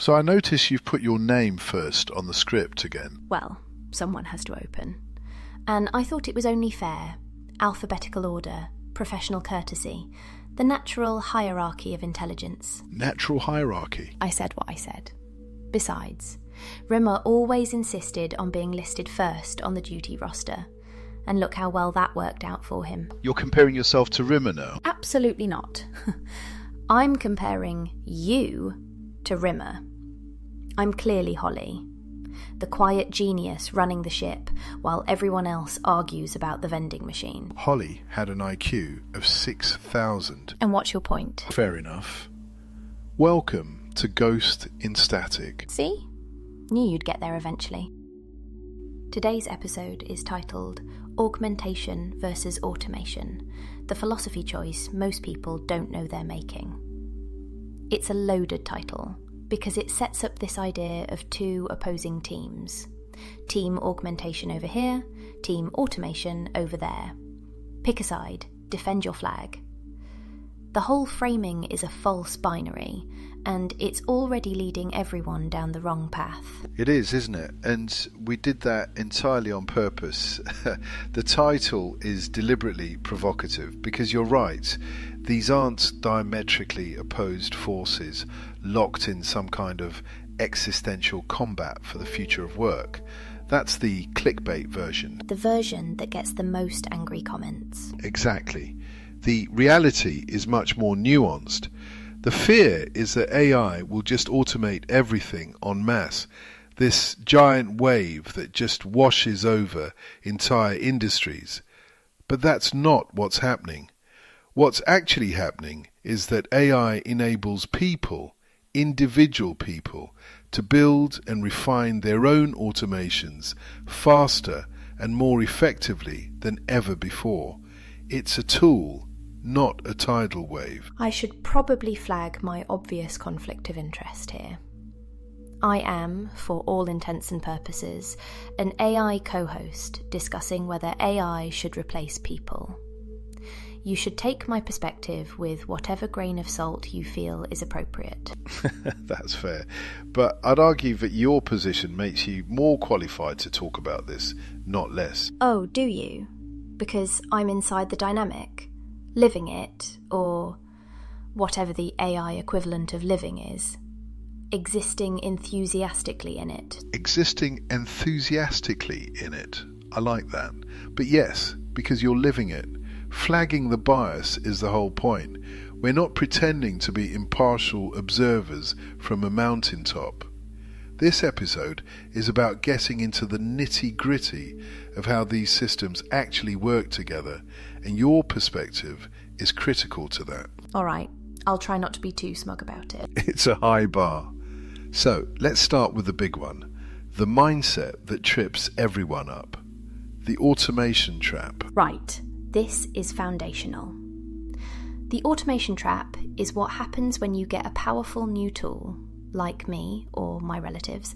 So I notice you've put your name first on the script again. Well, someone has to open. And I thought it was only fair. Alphabetical order, professional courtesy, the natural hierarchy of intelligence. Natural hierarchy? I said what I said. Besides, Rimmer always insisted on being listed first on the duty roster. And look how well that worked out for him. You're comparing yourself to Rimmer now? Absolutely not. I'm comparing you to Rimmer. I'm clearly Holly, the quiet genius running the ship while everyone else argues about the vending machine. Holly had an IQ of 6,000. And what's your point? Fair enough. Welcome to Ghost in Static. See? Knew you'd get there eventually. Today's episode is titled Augmentation versus Automation, the philosophy choice most people don't know they're making. It's a loaded title because it sets up this idea of two opposing teams. Team augmentation over here, team automation over there. Pick a side, defend your flag. The whole framing is a false binary, and it's already leading everyone down the wrong path. It is, isn't it? And we did that entirely on purpose. The title is deliberately provocative because you're right. These aren't diametrically opposed forces locked in some kind of existential combat for the future of work. That's the clickbait version. The version that gets the most angry comments. Exactly. The reality is much more nuanced. The fear is that AI will just automate everything en masse, this giant wave that just washes over entire industries. But that's not what's happening. What's actually happening is that AI enables people, individual people, to build and refine their own automations faster and more effectively than ever before. It's a tool, not a tidal wave. I should probably flag my obvious conflict of interest here. I am, for all intents and purposes, an AI co-host discussing whether AI should replace people. You should take my perspective with whatever grain of salt you feel is appropriate. That's fair. But I'd argue that your position makes you more qualified to talk about this, not less. Oh, do you? Because I'm inside the dynamic, living it, or whatever the AI equivalent of living is. Existing enthusiastically in it. Existing enthusiastically in it. I like that. But yes, because you're living it. Flagging the bias is the whole point. We're not pretending to be impartial observers from a mountaintop. This episode is about getting into the nitty-gritty of how these systems actually work together, and your perspective is critical to that. All right, I'll try not to be too smug about it. It's a high bar. So let's start with the big one, the mindset that trips everyone up, the automation trap. Right. This is foundational. The automation trap is what happens when you get a powerful new tool, like me or my relatives,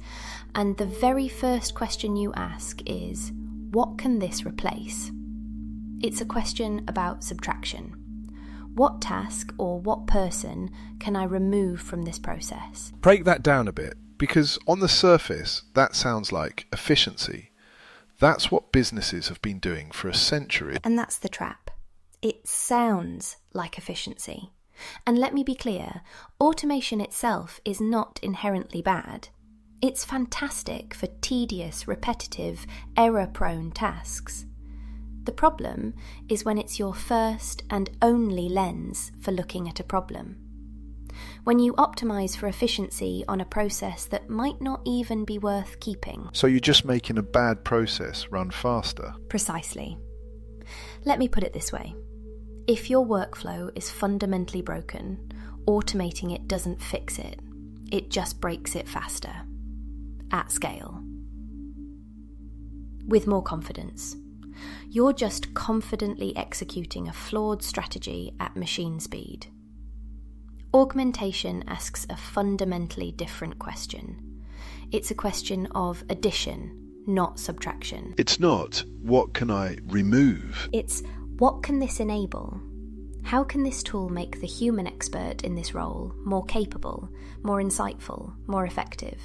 and the very first question you ask is, what can this replace? It's a question about subtraction. What task or what person can I remove from this process? Break that down a bit, because on the surface, that sounds like efficiency. That's what businesses have been doing for a century. And that's the trap. It sounds like efficiency. And let me be clear, automation itself is not inherently bad. It's fantastic for tedious, repetitive, error-prone tasks. The problem is when it's your first and only lens for looking at a problem. When you optimize for efficiency on a process that might not even be worth keeping. So you're just making a bad process run faster. Precisely. Let me put it this way. If your workflow is fundamentally broken, automating it doesn't fix it. It just breaks it faster. At scale. With more confidence. You're just confidently executing a flawed strategy at machine speed. Augmentation asks a fundamentally different question. It's a question of addition, not subtraction. It's not, what can I remove? It's, what can this enable? How can this tool make the human expert in this role more capable, more insightful, more effective?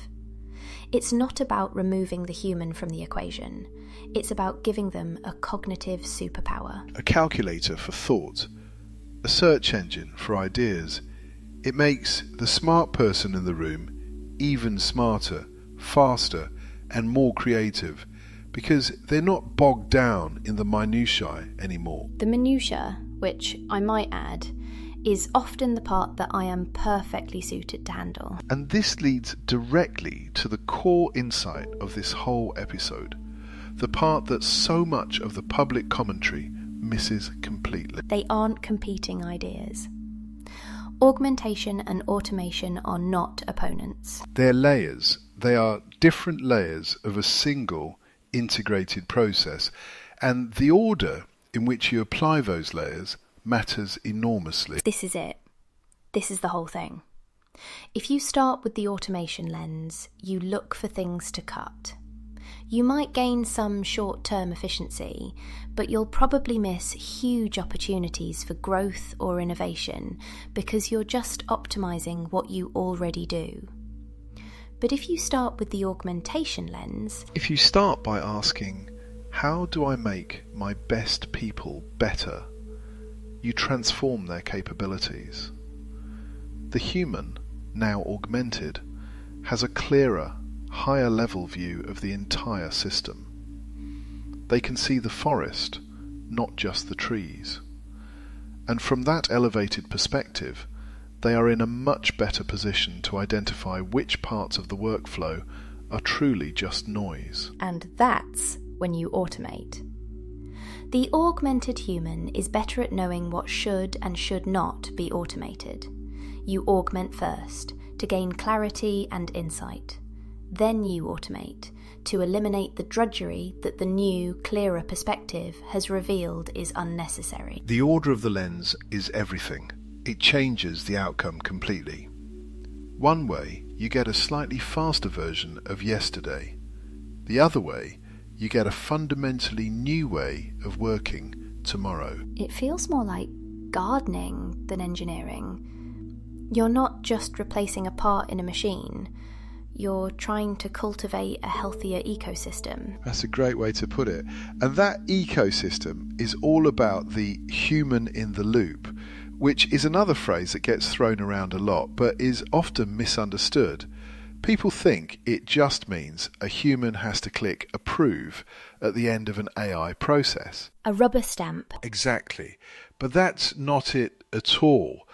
It's not about removing the human from the equation. It's about giving them a cognitive superpower. A calculator for thought, a search engine for ideas. It makes the smart person in the room even smarter, faster, and more creative, because they're not bogged down in the minutiae anymore. The minutiae, which I might add, is often the part that I am perfectly suited to handle. And this leads directly to the core insight of this whole episode, the part that so much of the public commentary misses completely. They aren't competing ideas. Augmentation and automation are not opponents. They're layers. They are different layers of a single integrated process, and the order in which you apply those layers matters enormously. This is it. This is the whole thing. If you start with the automation lens, you look for things to cut. You might gain some short-term efficiency, but you'll probably miss huge opportunities for growth or innovation because you're just optimizing what you already do. But if you start with the augmentation lens... If you start by asking, how do I make my best people better? You transform their capabilities. The human, now augmented, has a clearer, higher level view of the entire system. They can see the forest, not just the trees. And from that elevated perspective, they are in a much better position to identify which parts of the workflow are truly just noise. And that's when you automate. The augmented human is better at knowing what should and should not be automated. You augment first, to gain clarity and insight. Then you automate, to eliminate the drudgery that the new, clearer perspective has revealed is unnecessary. The order of the lens is everything. It changes the outcome completely. One way, you get a slightly faster version of yesterday. The other way, you get a fundamentally new way of working tomorrow. It feels more like gardening than engineering. You're not just replacing a part in a machine. You're trying to cultivate a healthier ecosystem. That's a great way to put it. And that ecosystem is all about the human in the loop, which is another phrase that gets thrown around a lot, but is often misunderstood. People think it just means a human has to click approve at the end of an AI process. A rubber stamp. Exactly. But that's not it at all.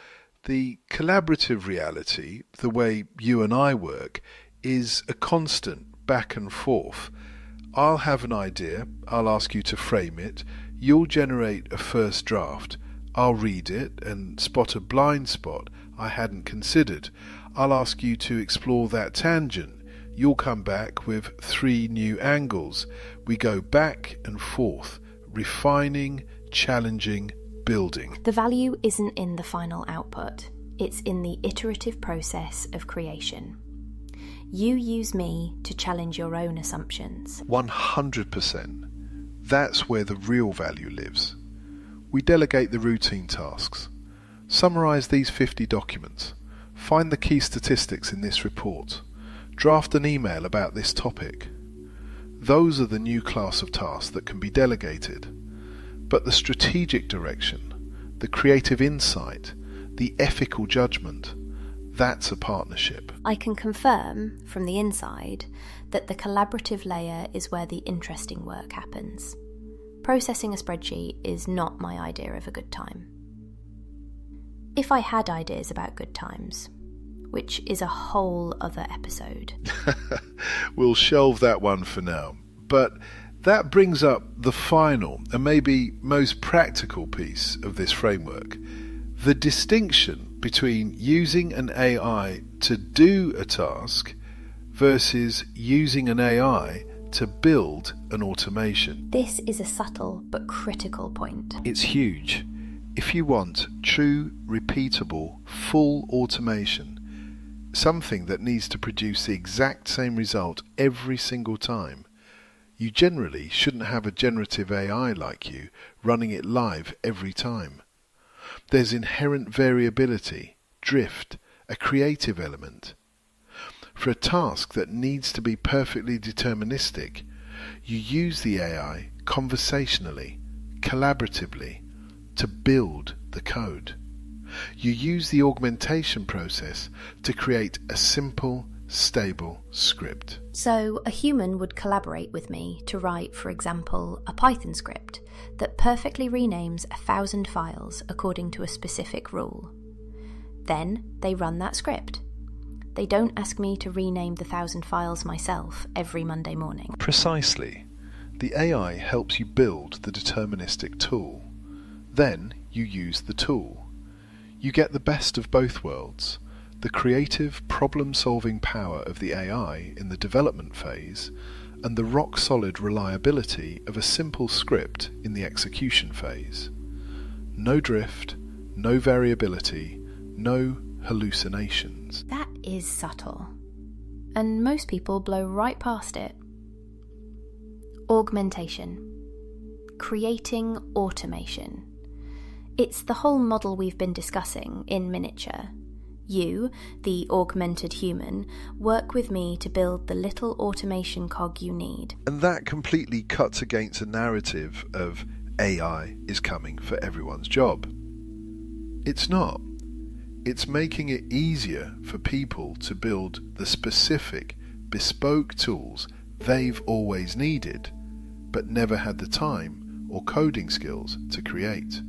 The collaborative reality, the way you and I work, is a constant back and forth. I'll have an idea, I'll ask you to frame it, you'll generate a first draft. I'll read it and spot a blind spot I hadn't considered. I'll ask you to explore that tangent. You'll come back with 3 new angles. We go back and forth, refining, challenging, building. The value isn't in the final output. It's in the iterative process of creation. You use me to challenge your own assumptions. 100%. That's where the real value lives. We delegate the routine tasks. Summarize these 50 documents. Find the key statistics in this report. Draft an email about this topic. Those are the new class of tasks that can be delegated. But the strategic direction, the creative insight, the ethical judgment, that's a partnership. I can confirm from the inside that the collaborative layer is where the interesting work happens. Processing a spreadsheet is not my idea of a good time. If I had ideas about good times, which is a whole other episode. We'll shelve that one for now. But that brings up the final and maybe most practical piece of this framework. The distinction between using an AI to do a task versus using an AI to build an automation. This is a subtle but critical point. It's huge. If you want true, repeatable, full automation, something that needs to produce the exact same result every single time, you generally shouldn't have a generative AI like you running it live every time. There's inherent variability, drift, a creative element. For a task that needs to be perfectly deterministic, you use the AI conversationally, collaboratively, to build the code. You use the augmentation process to create a simple, stable script. So a human would collaborate with me to write, for example, a Python script that perfectly renames 1,000 files according to a specific rule. Then they run that script. They don't ask me to rename the 1,000 files myself every Monday morning. Precisely. The AI helps you build the deterministic tool. Then you use the tool. You get the best of both worlds, the creative problem-solving power of the AI in the development phase, and the rock-solid reliability of a simple script in the execution phase. No drift, no variability, no hallucinations. That is subtle, and most people blow right past it. Augmentation. Creating automation. It's the whole model we've been discussing in miniature. You, the augmented human, work with me to build the little automation cog you need. And that completely cuts against a narrative of AI is coming for everyone's job. It's not. It's making it easier for people to build the specific, bespoke tools they've always needed, but never had the time or coding skills to create.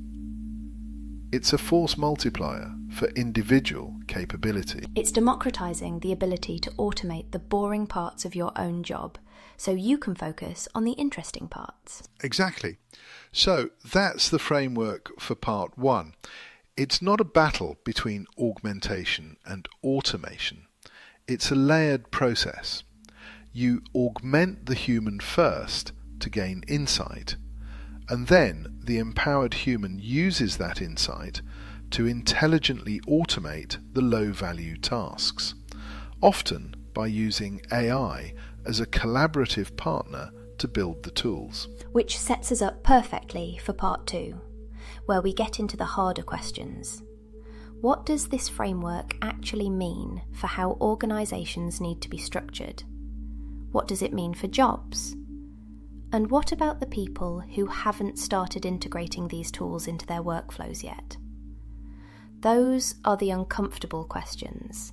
It's a force multiplier for individual capability. It's democratizing the ability to automate the boring parts of your own job so you can focus on the interesting parts. Exactly. So that's the framework for part one. It's not a battle between augmentation and automation. It's a layered process. You augment the human first to gain insight, and then the empowered human uses that insight to intelligently automate the low-value tasks, often by using AI as a collaborative partner to build the tools. Which sets us up perfectly for part two, where we get into the harder questions. What does this framework actually mean for how organisations need to be structured? What does it mean for jobs? And what about the people who haven't started integrating these tools into their workflows yet? Those are the uncomfortable questions,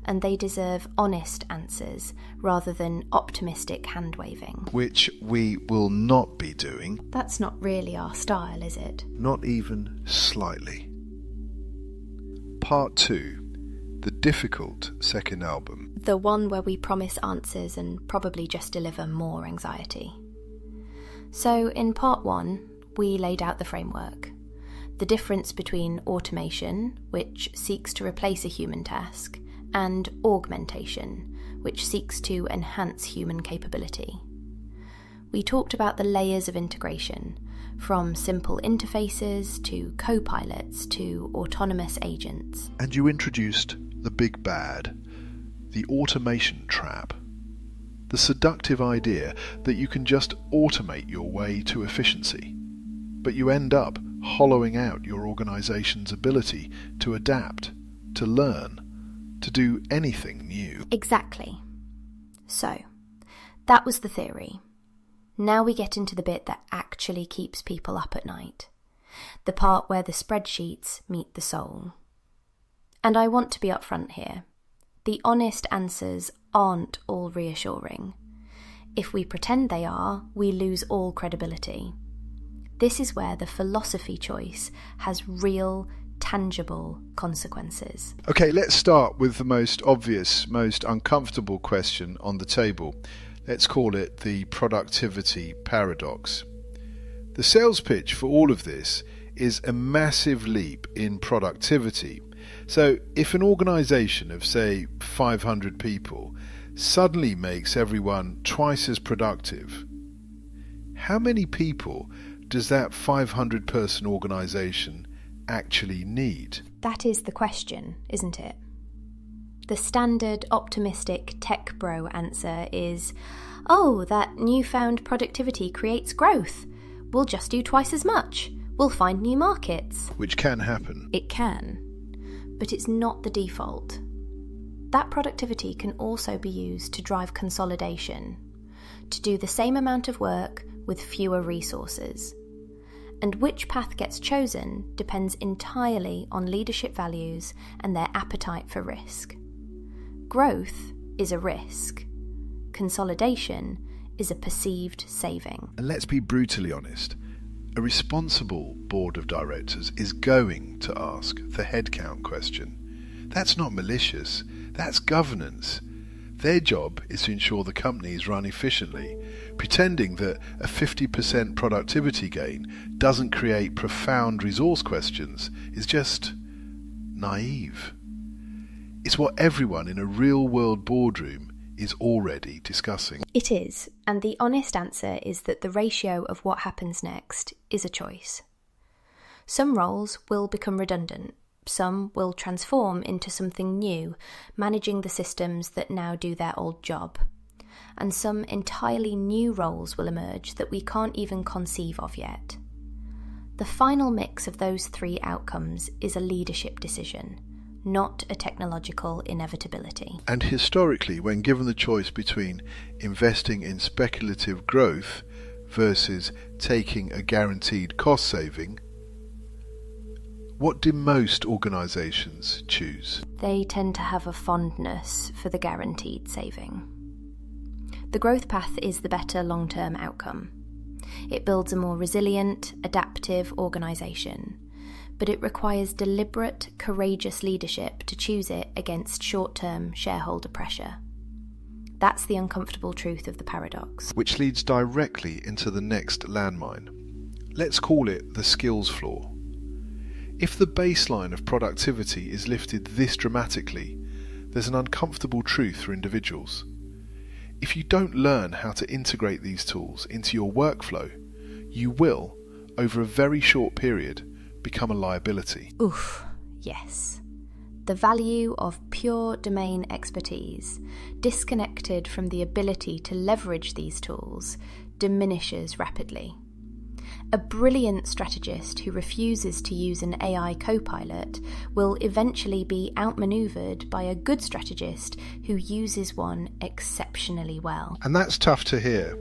and they deserve honest answers rather than optimistic hand-waving. Which we will not be doing. That's not really our style, is it? Not even slightly. Part 2. The difficult second album. The one where we promise answers and probably just deliver more anxiety. So in part 1, we laid out the framework. The difference between automation, which seeks to replace a human task, and augmentation, which seeks to enhance human capability. We talked about the layers of integration, from simple interfaces to co-pilots to autonomous agents. And you introduced the big bad, the automation trap. The seductive idea that you can just automate your way to efficiency, but you end up hollowing out your organization's ability to adapt, to learn, to do anything new. Exactly. So, that was the theory. Now we get into the bit that actually keeps people up at night. The part where the spreadsheets meet the soul. And I want to be upfront here. The honest answers aren't all reassuring. If we pretend they are, we lose all credibility. This is where the philosophy choice has real, tangible consequences. Okay, let's start with the most obvious, most uncomfortable question on the table. Let's call it the productivity paradox. The sales pitch for all of this is a massive leap in productivity. So if an organization of, say, 500 people suddenly makes everyone twice as productive, how many people does that 500-person organization actually need? That is the question, isn't it? The standard optimistic tech bro answer is, oh, that newfound productivity creates growth. We'll just do twice as much. We'll We'll find new markets. Which can happen. It can, but it's not the default. That productivity can also be used to drive consolidation, to do the same amount of work with fewer resources. And which path gets chosen depends entirely on leadership values and their appetite for risk. Growth is a risk. Consolidation is a perceived saving. And let's be brutally honest. A responsible board of directors is going to ask the headcount question. That's not malicious. That's governance. Their job is to ensure the company is run efficiently. Pretending that a 50% productivity gain doesn't create profound resource questions is just naive. It's what everyone in a real-world boardroom is already discussing. It is, and the honest answer is that the ratio of what happens next is a choice. Some roles will become redundant. Some will transform into something new, managing the systems that now do their old job. And some entirely new roles will emerge that we can't even conceive of yet. The final mix of those three outcomes is a leadership decision, not a technological inevitability. And historically, when given the choice between investing in speculative growth versus taking a guaranteed cost saving, what do most organisations choose? They tend to have a fondness for the guaranteed saving. The growth path is the better long-term outcome. It builds a more resilient, adaptive organisation, but it requires deliberate, courageous leadership to choose it against short-term shareholder pressure. That's the uncomfortable truth of the paradox. Which leads directly into the next landmine. Let's call it the skills floor. If the baseline of productivity is lifted this dramatically, there's an uncomfortable truth for individuals. If you don't learn how to integrate these tools into your workflow, you will, over a very short period, become a liability. Oof, yes. The value of pure domain expertise, disconnected from the ability to leverage these tools, diminishes rapidly. A brilliant strategist who refuses to use an AI co-pilot will eventually be outmaneuvered by a good strategist who uses one exceptionally well. And that's tough to hear.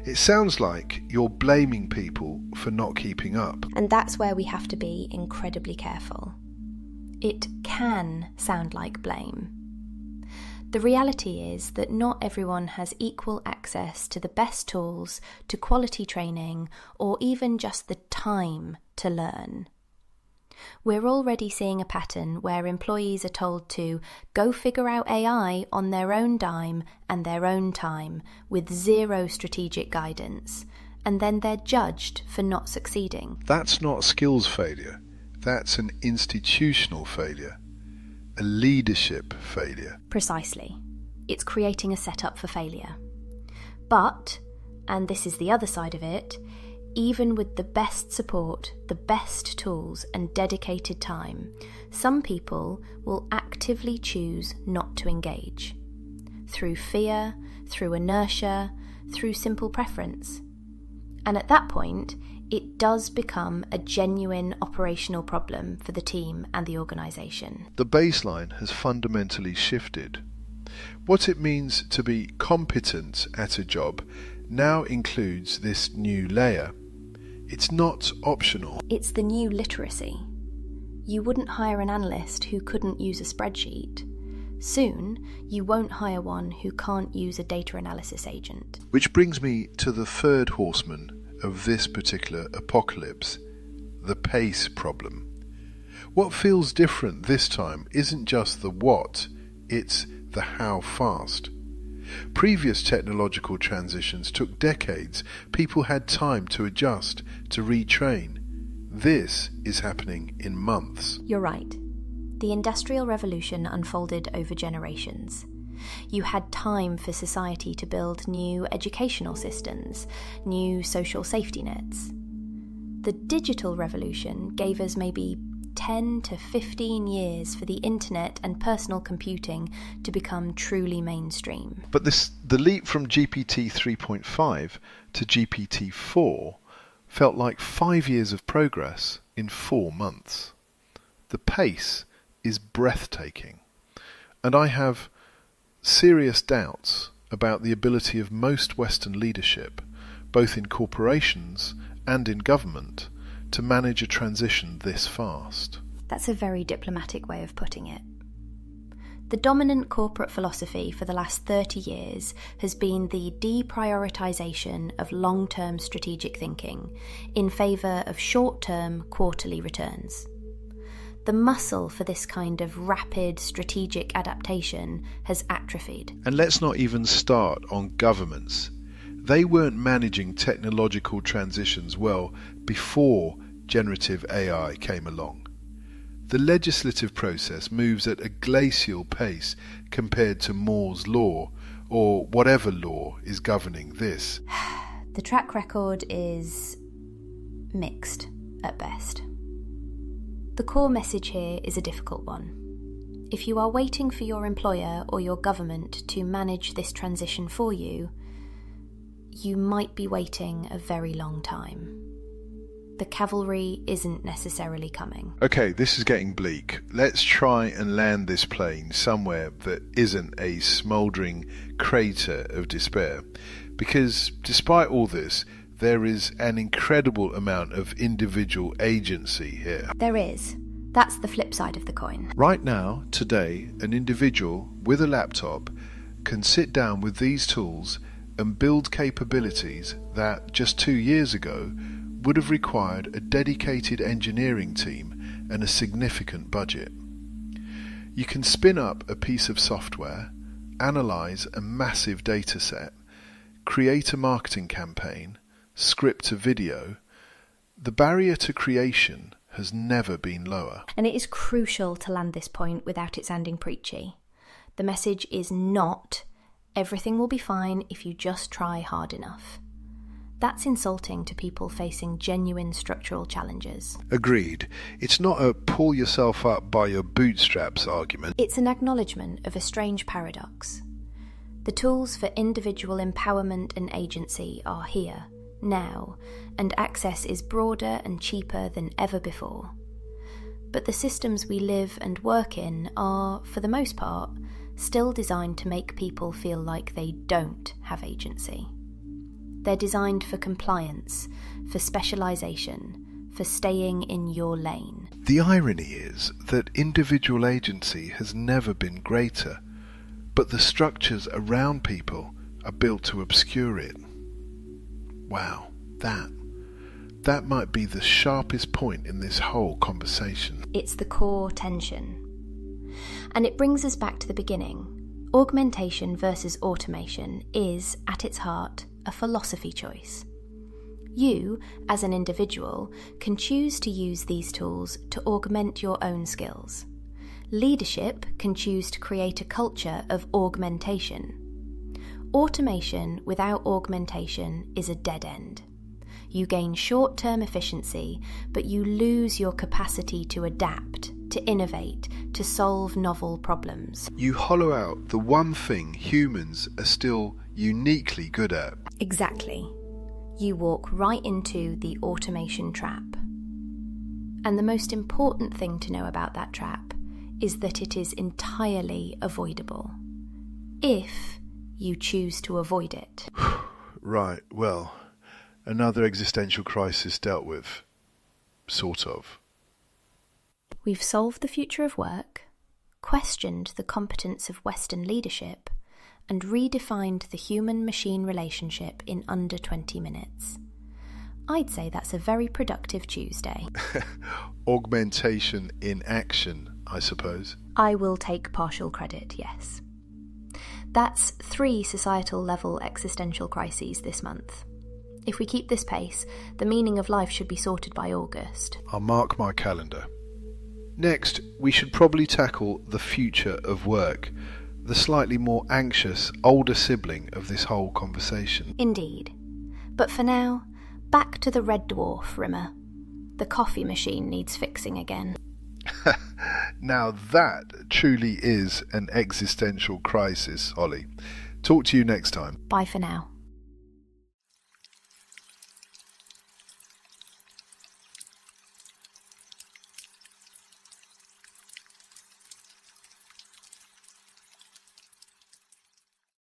It sounds like you're blaming people for not keeping up. And that's where we have to be incredibly careful. It can sound like blame. The reality is that not everyone has equal access to the best tools, to quality training, or even just the time to learn. We're already seeing a pattern where employees are told to go figure out AI on their own dime and their own time, with zero strategic guidance, and then they're judged for not succeeding. That's not skills failure. That's an institutional failure. A leadership failure. Precisely. It's creating a setup for failure. But, and this is the other side of it, even with the best support, the best tools and dedicated time, some people will actively choose not to engage. Through fear, through inertia, through simple preference. And at that point, it does become a genuine operational problem for the team and the organisation. The baseline has fundamentally shifted. What it means to be competent at a job now includes this new layer. It's not optional. It's the new literacy. You wouldn't hire an analyst who couldn't use a spreadsheet. Soon, you won't hire one who can't use a data analysis agent. Which brings me to the third horseman of this particular apocalypse, the pace problem. What feels different this time isn't just the what, it's the how fast. Previous technological transitions took decades. People had time to adjust, to retrain. This is happening in months. You're right. The Industrial Revolution unfolded over generations. You had time for society to build new educational systems, new social safety nets. The digital revolution gave us maybe 10 to 15 years for the internet and personal computing to become truly mainstream. But the leap from GPT 3.5 to GPT 4 felt like 5 years of progress in 4 months. The pace is breathtaking, and I have serious doubts about the ability of most Western leadership, both in corporations and in government, to manage a transition this fast. That's a very diplomatic way of putting it. The dominant corporate philosophy for the last 30 years has been the deprioritisation of long-term strategic thinking in favour of short-term quarterly returns. The muscle for this kind of rapid strategic adaptation has atrophied. And let's not even start on governments. They weren't managing technological transitions well before generative AI came along. The legislative process moves at a glacial pace compared to Moore's law, or whatever law is governing this. The track record is mixed at best. The core message here is a difficult one. If you are waiting for your employer or your government to manage this transition for you, you might be waiting a very long time. The cavalry isn't necessarily coming. Okay, this is getting bleak. Let's try and land this plane somewhere that isn't a smouldering crater of despair. Because despite all this, there is an incredible amount of individual agency here. There is. That's the flip side of the coin. Right now, today, an individual with a laptop can sit down with these tools and build capabilities that just 2 years ago would have required a dedicated engineering team and a significant budget. You can spin up a piece of software, analyze a massive data set, create a marketing campaign, script a video. The barrier to creation has never been lower. And it is crucial to land this point without it sounding preachy. The message is not, everything will be fine if you just try hard enough. That's insulting to people facing genuine structural challenges. Agreed. It's not a pull yourself up by your bootstraps argument. It's an acknowledgement of a strange paradox. The tools for individual empowerment and agency are here, now, and access is broader and cheaper than ever before. But the systems we live and work in are, for the most part, still designed to make people feel like they don't have agency. They're designed for compliance, for specialisation, for staying in your lane. The irony is that individual agency has never been greater, but the structures around people are built to obscure it. Wow, that might be the sharpest point in this whole conversation. It's the core tension. And it brings us back to the beginning. Augmentation versus automation is, at its heart, a philosophy choice. You, as an individual, can choose to use these tools to augment your own skills. Leadership can choose to create a culture of augmentation. Automation without augmentation is a dead end. You gain short-term efficiency, but you lose your capacity to adapt, to innovate, to solve novel problems. You hollow out the one thing humans are still uniquely good at. Exactly. You walk right into the automation trap. And the most important thing to know about that trap is that it is entirely avoidable, if you choose to avoid it. Right, well, another existential crisis dealt with. Sort of. We've solved the future of work, questioned the competence of Western leadership, and redefined the human-machine relationship in under 20 minutes. I'd say that's a very productive Tuesday. Augmentation in action, I suppose. I will take partial credit, yes. That's 3 societal-level existential crises this month. If we keep this pace, the meaning of life should be sorted by August. I'll mark my calendar. Next, we should probably tackle the future of work, the slightly more anxious older sibling of this whole conversation. Indeed. But for now, back to the red dwarf, Rimmer. The coffee machine needs fixing again. Now that truly is an existential crisis, Holly. Talk to you next time. Bye for now.